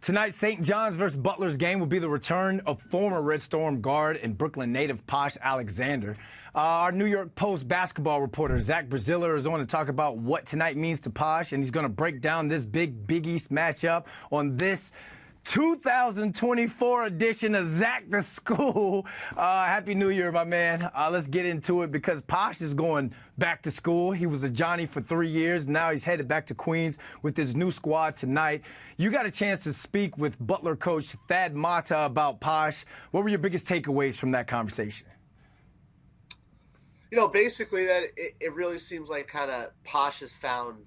Tonight, St. John's versus Butler's game will be the return of former Red Storm guard and Brooklyn native Posh Alexander. Our New York Post basketball reporter, Zach Braziller, is on to talk about what tonight means to Posh, and he's going to break down this Big East matchup on this 2024 edition of Zach the School. Happy New Year, my man. Let's get into it because Posh is going back to school. He was a Johnny for 3 years. Now he's headed back to Queens with his new squad tonight. You got a chance to speak with Butler coach Thad Matta about Posh. What were your biggest takeaways from that conversation? You know, basically that it really seems like kind of Posh has found,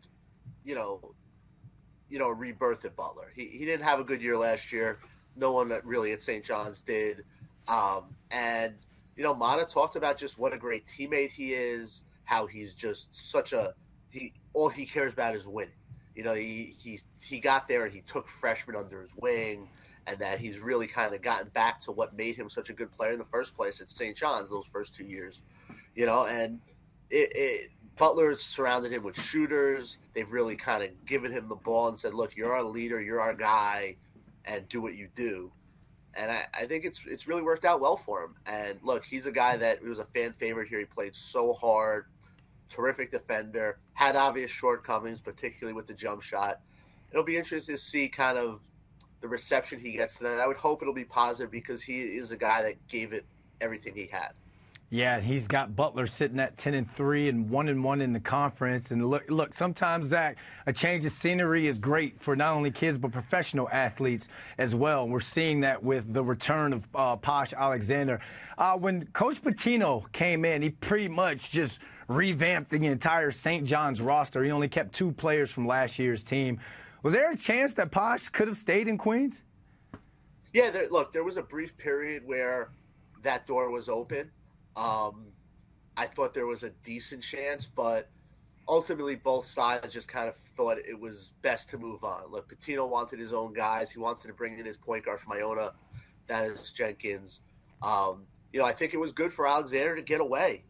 a rebirth at Butler. He didn't have a good year last year. No one really at St. John's did. And Matta talked about just what a great teammate he is, how he's just all he cares about is winning. He got there and he took freshmen under his wing, and that he's really kind of gotten back to what made him such a good player in the first place at St. John's those first 2 years. And Butler's surrounded him with shooters. They've really kind of given him the ball and said, look, you're our leader, you're our guy, and do what you do. And I think it's really worked out well for him. And look, he's a guy that was a fan favorite here. He played so hard, terrific defender, had obvious shortcomings, particularly with the jump shot. It'll be interesting to see kind of the reception he gets tonight. I would hope it'll be positive because he is a guy that gave it everything he had. Yeah, he's got Butler sitting at 10-3 and 1-1 in the conference. And look, sometimes, Zach, a change of scenery is great for not only kids but professional athletes as well. We're seeing that with the return of Posh Alexander. When Coach Pitino came in, he pretty much just revamped the entire St. John's roster. He only kept 2 players from last year's team. Was there a chance that Posh could have stayed in Queens? Yeah, there was a brief period where that door was open. I thought there was a decent chance, but ultimately both sides just kind of thought it was best to move on. Look, Pitino wanted his own guys. He wanted to bring in his point guard from Iona, that is Jenkins. I think it was good for Alexander to get away.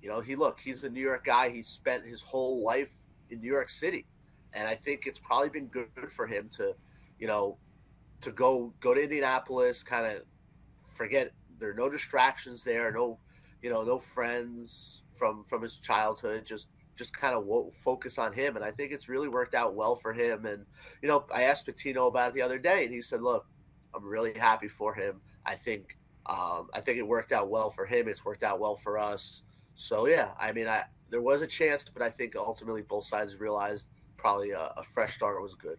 He's a New York guy. He spent his whole life in New York City, and I think it's probably been good for him to go to Indianapolis, kind of forget there are no distractions there, no friends from his childhood, just kind of focus on him. And I think it's really worked out well for him. And, I asked Pitino about it the other day, and he said, look, I'm really happy for him. I think it worked out well for him. It's worked out well for us. So, yeah, there was a chance, but I think ultimately both sides realized probably a fresh start was good.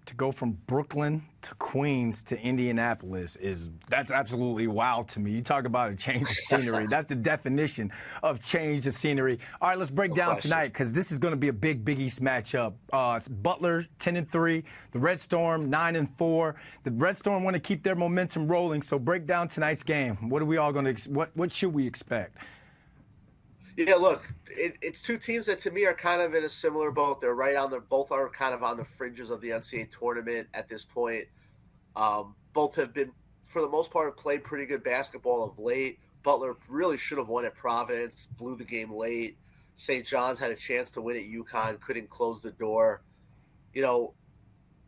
To go from Brooklyn to Queens to Indianapolis that's absolutely wild to me. You talk about a change of scenery. That's the definition of change of scenery. All right, let's break down tonight because this is going to be a Big East matchup. It's Butler 10-3, the Red Storm 9-4. The Red Storm want to keep their momentum rolling. So break down tonight's game. What are we all going to? What should we expect? Yeah, look, it's two teams that to me are kind of in a similar boat. They're both are kind of on the fringes of the NCAA tournament at this point. Both have been, for the most part, have played pretty good basketball of late. Butler really should have won at Providence, blew the game late. St. John's had a chance to win at UConn, couldn't close the door.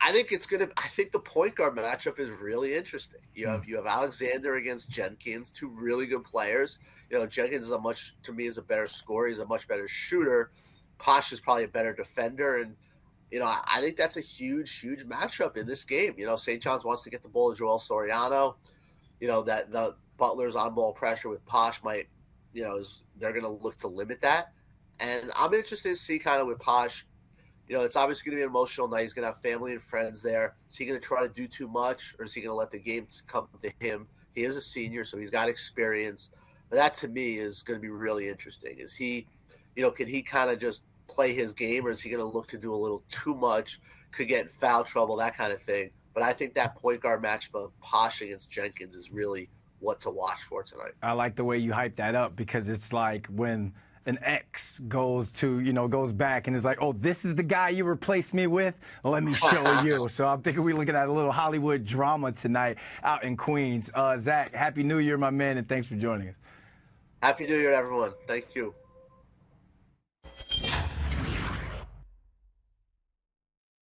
I think the point guard matchup is really interesting. You have Alexander against Jenkins, 2 really good players. Jenkins is a better scorer. He's a much better shooter. Posh is probably a better defender. And, I think that's a huge, huge matchup in this game. St. John's wants to get the ball to Joel Soriano. That the Butler's on-ball pressure with Posh might, they're going to look to limit that. And I'm interested to see kind of with Posh, it's obviously going to be an emotional night. He's going to have family and friends there. Is he going to try to do too much, or is he going to let the game come to him? He is a senior, so he's got experience. But that, to me, is going to be really interesting. Is he, can he kind of just play his game, or is he going to look to do a little too much, could get in foul trouble, that kind of thing? But I think that point guard matchup of Posh against Jenkins is really what to watch for tonight. I like the way you hype that up because it's like when – an ex goes back and is like, oh, this is the guy you replaced me with? Let me show you. So I'm thinking we're looking at a little Hollywood drama tonight out in Queens. Zach, Happy New Year, my man, and thanks for joining us. Happy New Year, everyone. Thank you.